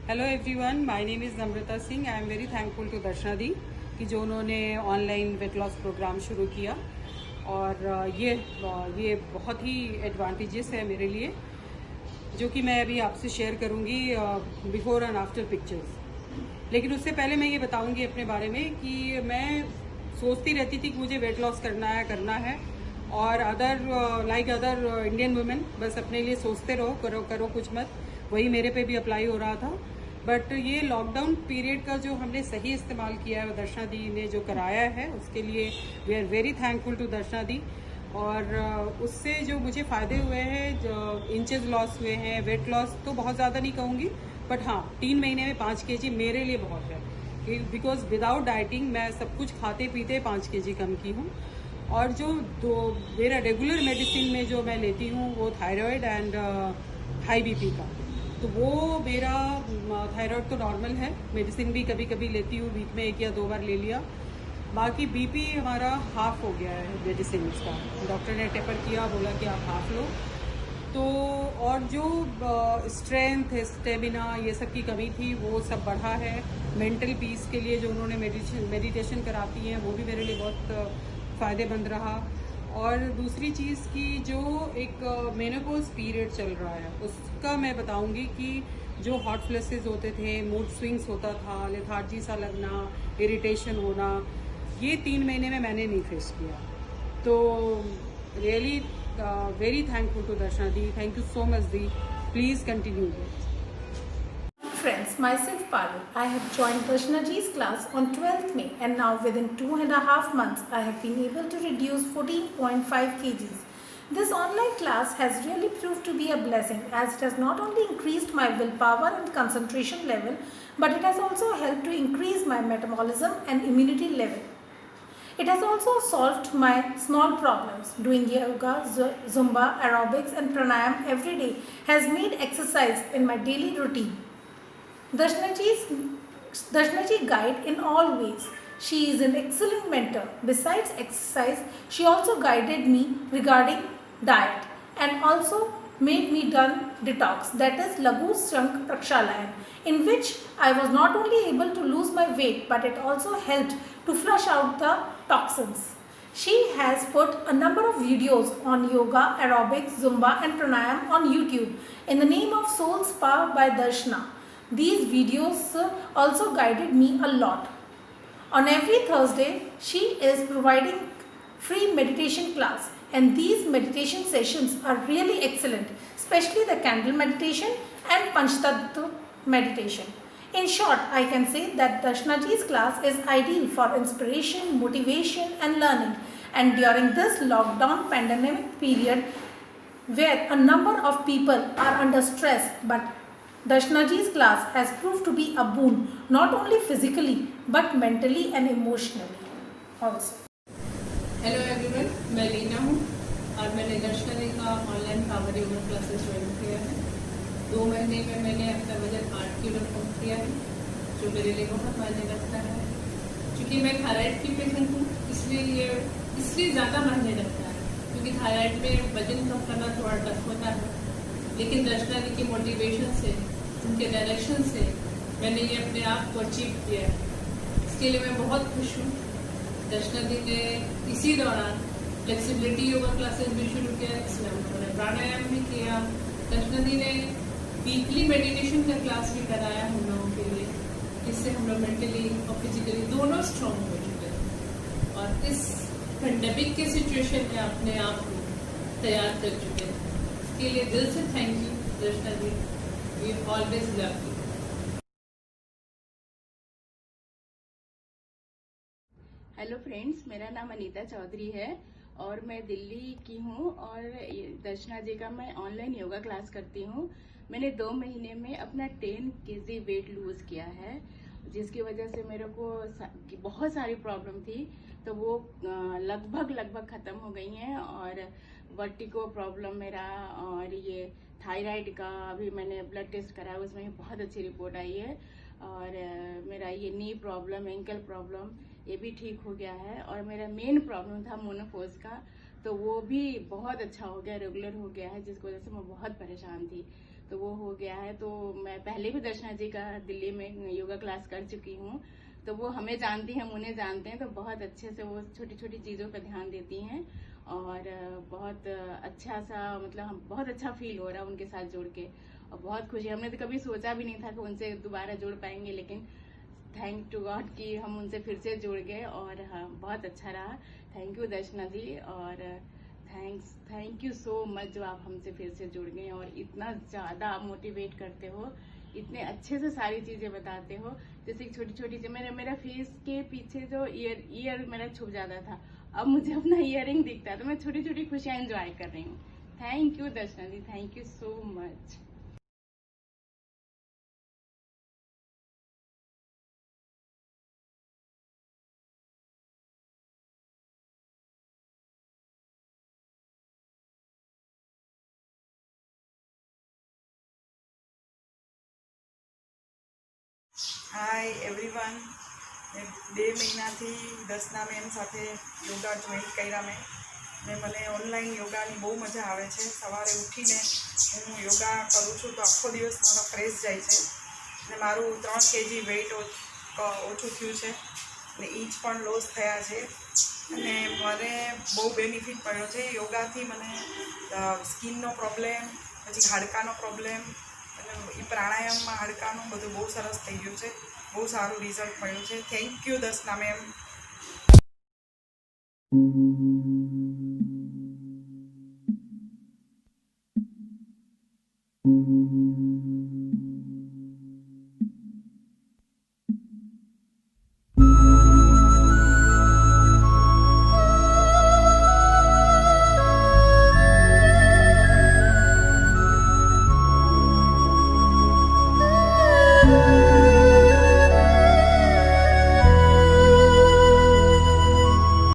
Hello everyone, my name is Namrata Singh. I am very thankful to Darshana di कि जो उन्होंने online weight loss programme शुरू किया और ये बहुत ही एडवांटेजेस है मेरे लिए, जो कि मैं अभी आपसे शेयर करूँगी बिफोर एंड आफ्टर पिक्चर्स। लेकिन उससे पहले मैं ये बताऊँगी अपने बारे में कि मैं सोचती रहती थी कि मुझे वेट लॉस करना है और अदर इंडियन वुमेन बस अपने लिए सोचते रहो, करो करो कुछ मत। वही मेरे पे भी अप्लाई हो रहा था। बट ये लॉकडाउन पीरियड का जो हमने सही इस्तेमाल किया है, दर्शना दी ने जो कराया है, उसके लिए we are very thankful to Darshana di. और उससे जो मुझे फ़ायदे हुए हैं, जो इंचेस लॉस हुए हैं, वेट लॉस तो बहुत ज़्यादा नहीं कहूँगी, बट हाँ 3 महीने में 5 kg मेरे लिए बहुत है, बिकॉज विदाउट डाइटिंग मैं सब कुछ खाते पीते 5 kg कम की हूँ। और जो मेरा रेगुलर मेडिसिन में जो मैं लेती हूँ वो थायराइड एंड हाई बीपी का, तो वो मेरा थायराइड तो नॉर्मल है, मेडिसिन भी कभी कभी लेती हूँ, वीक में 1 या 2 बार ले लिया। बाकी बीपी हमारा हाफ हो गया है मेडिसिन का, डॉक्टर ने टेपर किया, बोला कि आप हाफ लो। तो और जो स्ट्रेंथ स्टेमिना ये सब की कमी थी वो सब बढ़ा है। मेंटल पीस के लिए जो उन्होंने मेडिटेशन कराती हैं वो भी मेरे लिए बहुत फ़ायदेमंद रहा। और दूसरी चीज़ की जो एक मेनोपॉज पीरियड चल रहा है उसका मैं बताऊंगी कि जो हॉट फ्लैशेस होते थे, मूड स्विंग्स होता था, लेथार्जी सा लगना, इरिटेशन होना, ये 3 महीने में मैंने नहीं फेस किया। तो really very thankful to Darshana Di. Thank you so much, Di. Please continue it. Friends, myself Parul. I have joined Darshana Ji's class on 12th May and now within 2.5 months I have been able to reduce 14.5 kgs. This online class has really proved to be a blessing as it has not only increased my willpower and concentration level but it has also helped to increase my metabolism and immunity level. It has also solved my small problems. Doing yoga, Zumba, aerobics and pranayam every day has made exercise in my daily routine. Darshana Ji guide in all ways. She is an excellent mentor. Besides exercise, she also guided me regarding diet and also made me done detox, that is Laghu Shank Prakshalayan, in which I was not only able to lose my weight but it also helped to flush out the toxins. She has put a number of videos on yoga, aerobics, Zumba and pranayam on YouTube in the name of Soul Spa by Darshana. These videos also guided me a lot. On every Thursday, she is providing free meditation class and these meditation sessions are really excellent, especially the candle meditation and Panchtattva meditation. In short, I can say that Darshana Ji's class is ideal for inspiration, motivation and learning. And during this lockdown pandemic period, where a number of people are under stress, but Darshana Ji's class has proved to be a boon, not only physically, but mentally and emotionally also. Hello everyone, मैं लीना हूँ और मैंने दर्शना दी का online power yoga classes join किया है। 2 महीने में मैंने अपना वजन 8 किलो कम किया है, जो मेरे लिए बहुत मायने रखता है। क्योंकि मैं थायराइड की पेशेंट हूँ, इसलिए ज़्यादा मायने रखता है, क्योंकि थायराइड में वजन कम करना थोड़ा टफ होता है। लेकिन दर्शना दी की मोटिवेशन से, उनके डायरेक्शन से मैंने ये अपने आप को अचीव किया है। इसके लिए मैं बहुत खुश हूँ। दर्शना दी ने इसी दौरान फ्लेक्सिबिलिटी योगा क्लासेस भी शुरू किया, इसमें उन्होंने प्राणायाम भी किया। दर्शना दी ने वीकली मेडिटेशन का क्लास भी कराया हम लोगों के लिए, जिससे हम लोग मेंटली और फिजिकली दोनों स्ट्रॉन्ग हो चुके हैं और इस पेंडेमिक के सिचुएशन में अपने आप को तैयार कर चुके हैं। इसके लिए दिल से थैंक यू दर्शना दी, we always love you. Hello friends, मेरा नाम अनीता चौधरी है और मैं दिल्ली की हूँ और दर्शना जी का मैं ऑनलाइन योगा क्लास करती हूँ। मैंने 2 महीने में अपना 10 kg वेट लूज किया है, जिसकी वजह से मेरे को बहुत सारी प्रॉब्लम थी, तो वो लगभग खत्म हो गई हैं। और वर्टिगो प्रॉब्लम मेरा और ये थायराइड का अभी मैंने ब्लड टेस्ट कराया, उसमें बहुत अच्छी रिपोर्ट आई है। और मेरा ये नी प्रॉब्लम, एंकल प्रॉब्लम, ये भी ठीक हो गया है। और मेरा मेन प्रॉब्लम था मोनोपोज का, तो वो भी बहुत अच्छा हो गया, रेगुलर हो गया है, जिसकी वजह से मैं बहुत परेशान थी। तो वो हो गया है। तो मैं पहले भी दर्शना जी का दिल्ली में योगा क्लास कर चुकी हूँ, तो वो हमें जानती हैं, हम उन्हें जानते हैं, तो बहुत अच्छे से वो छोटी छोटी चीज़ों पर ध्यान देती हैं और बहुत अच्छा सा, मतलब हम बहुत अच्छा फील हो रहा है उनके साथ जुड़ के और बहुत खुशी। हमने तो कभी सोचा भी नहीं था कि उनसे दोबारा जुड़ पाएंगे, लेकिन थैंक टू गॉड कि हम उनसे फिर से जुड़ गए और हाँ, बहुत अच्छा रहा। थैंक यू दर्शना जी, और थैंक यू सो मच जो आप हमसे फिर से जुड़ गए और इतना ज़्यादा आप मोटिवेट करते हो, इतने अच्छे से सारी चीज़ें बताते हो। जैसे छोटी छोटी चीज़, मेरा फेस के पीछे जो ईयर मेरा छुप जाता था, अब मुझे अपना ईयरिंग दिखता है, तो मैं छोटी छोटी खुशियाँ एंजॉय कर रही हूँ। Thank you Darshana ji, thank you so much. Hi everyone, મેં 2 મહિનાથી દર્શના મેમ સાથે યોગા જોઈન કર્યા ને મને ઓનલાઈન યોગાની બહુ મજા આવે છે. સવારે ઉઠીને હું યોગા કરું છું તો આખો દિવસ મારો ફ્રેશ જાય છે ને મારું 3 kg વેઇટ ઓછું થયું છે ને ઇંચ પણ લોસ થયા છે અને મને બહુ બેનિફિટ મળ્યો છે યોગાથી. મને સ્કિનનો પ્રોબ્લેમ, પછી હાડકાનો પ્રોબ્લેમ અને એ પ્રાણાયામમાં હાડકાનું બધું બહુ સરસ થઈ ગયું છે. બહુ સારું રિઝલ્ટ મળ્યું છે. Thank you Darshana ma'am. Thank you.